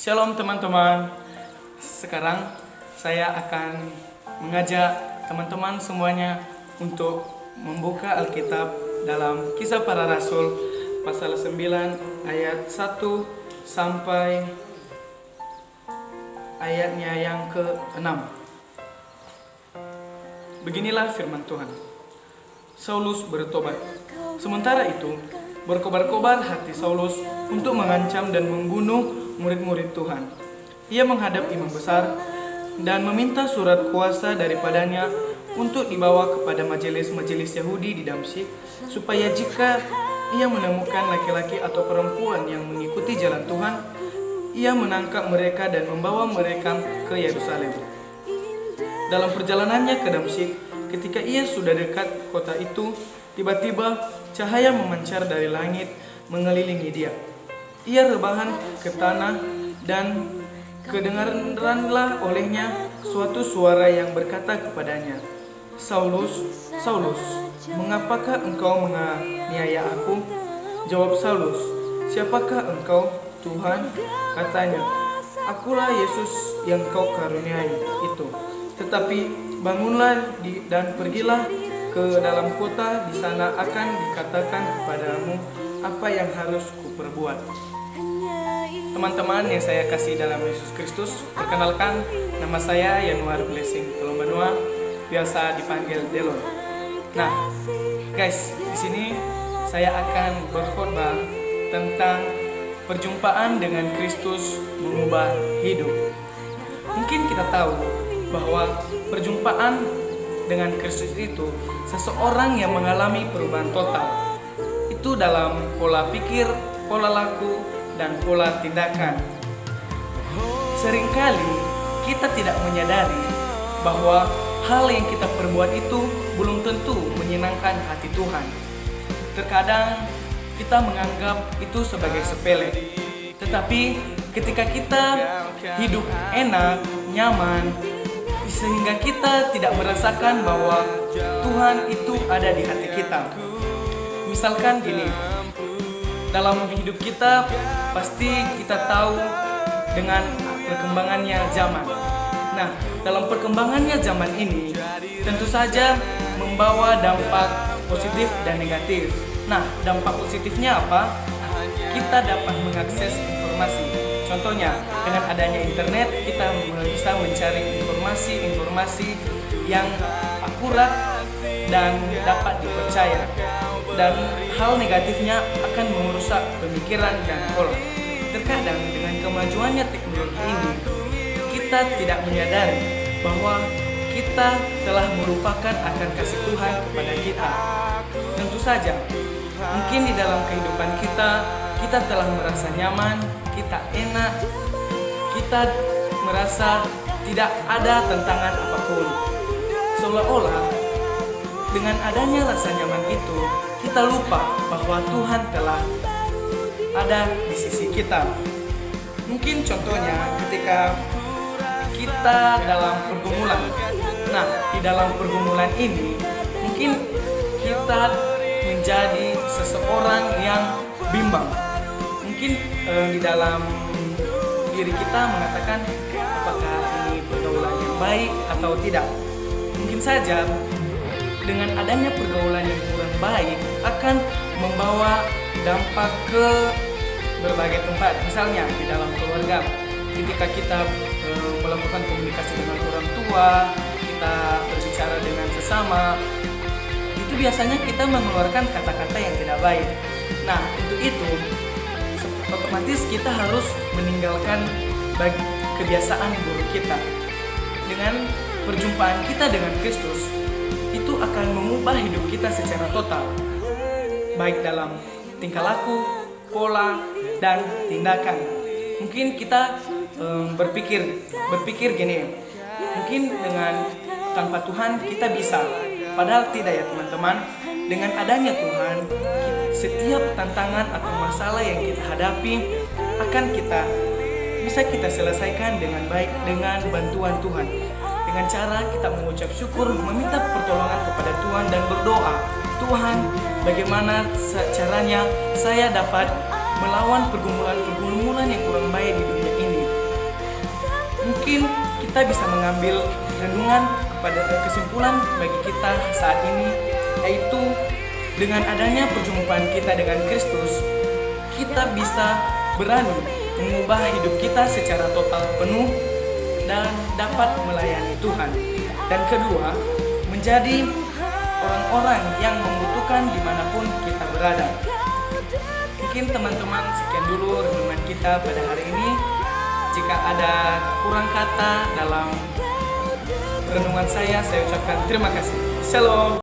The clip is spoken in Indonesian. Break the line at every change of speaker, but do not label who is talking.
Shalom teman-teman. Sekarang saya akan mengajak teman-teman semuanya untuk membuka Alkitab dalam Kisah Para Rasul pasal 9 ayat 1 sampai ayatnya yang ke-6. Beginilah firman Tuhan. Saulus bertobat. Sementara itu, berkobar-kobar hati Saulus untuk mengancam dan membunuh murid-murid Tuhan. Ia menghadap imam besar dan meminta surat kuasa daripadanya untuk dibawa kepada majelis-majelis Yahudi di Damsyik, supaya jika ia menemukan laki-laki atau perempuan yang mengikuti jalan Tuhan, ia menangkap mereka dan membawa mereka ke Yerusalem. Dalam perjalanannya ke Damsyik, ketika ia sudah dekat kota itu, tiba-tiba cahaya memancar dari langit mengelilingi dia. Ia rebahan ke tanah dan kedengaranlah olehnya suatu suara yang berkata kepadanya, "Saulus, Saulus, mengapakah engkau menganiaya aku?" Jawab Saulus, "Siapakah engkau, Tuhan?" Katanya, "Akulah Yesus yang kau karuniai itu. Tetapi bangunlah dan pergilah ke dalam kota, di sana akan dikatakan kepadamu apa yang harus kuperbuat." Teman-teman yang saya kasih dalam Yesus Kristus, perkenalkan, nama saya Yanuar Blessing Kolombanua, biasa dipanggil Delon. Nah, guys, di sini saya akan berkhotbah tentang perjumpaan dengan Kristus mengubah hidup. Mungkin kita tahu bahwa perjumpaan dengan Kristus itu seseorang yang mengalami perubahan total. Itu dalam pola pikir, pola laku, dan pola tindakan. Seringkali kita tidak menyadari bahwa hal yang kita perbuat itu belum tentu menyenangkan hati Tuhan. Terkadang kita menganggap itu sebagai sepele. Tetapi ketika kita hidup enak, nyaman, sehingga kita tidak merasakan bahwa Tuhan itu ada di hati kita. Misalkan gini, dalam hidup kita pasti kita tahu dengan perkembangannya zaman. Nah, dalam perkembangannya zaman ini tentu saja membawa dampak positif dan negatif. Nah, dampak positifnya apa? Kita dapat mengakses informasi. Contohnya, dengan adanya internet kita bisa mencari informasi yang akurat dan dapat dipercaya. Dan hal negatifnya akan merusak pemikiran dan pola. Terkadang dengan kemajuannya teknologi ini, kita tidak menyadari bahwa kita telah melupakan akan kasih Tuhan kepada kita. Tentu saja, mungkin di dalam kehidupan kita telah merasa nyaman, kita enak, kita merasa tidak ada tantangan apapun. Seolah-olah dengan adanya rasa nyaman itu, kita lupa bahwa Tuhan telah ada di sisi kita. Mungkin contohnya ketika kita dalam pergumulan. Nah, di dalam pergumulan ini mungkin kita menjadi seseorang yang bimbang. Mungkin di dalam diri kita mengatakan apakah ini pergaulan yang baik atau tidak. Mungkin saja dengan adanya pergaulan yang kurang baik akan membawa dampak ke berbagai tempat. Misalnya di dalam keluarga, ketika kita melakukan komunikasi dengan orang tua, kita berbicara dengan sesama, itu biasanya kita mengeluarkan kata-kata yang tidak baik. Nah, untuk itu otomatis kita harus meninggalkan kebiasaan buruk kita. Dengan perjumpaan kita dengan Kristus, itu akan mengubah hidup kita secara total, baik dalam tingkah laku, pola, dan tindakan. Mungkin kita berpikir gini, mungkin dengan tanpa Tuhan kita bisa, padahal tidak ya teman-teman. Dengan adanya Tuhan, setiap tantangan atau masalah yang kita hadapi akan bisa kita selesaikan dengan baik dengan bantuan Tuhan. Dengan cara kita mengucap syukur, meminta pertolongan kepada Tuhan dan berdoa, "Tuhan, bagaimana caranya saya dapat melawan pergumulan-pergumulan yang kurang baik di dunia ini?" kita bisa mengambil renungan pada kesimpulan bagi kita saat ini, yaitu dengan adanya perjumpaan kita dengan Kristus, kita bisa berani mengubah hidup kita secara total penuh dan dapat melayani Tuhan. Dan kedua, menjadi orang-orang yang membutuhkan dimanapun kita berada. Mungkin teman-teman sekian dulu renungan kita pada hari ini. Jika ada kurang kata dalam renungan saya ucapkan terima kasih. Shalom.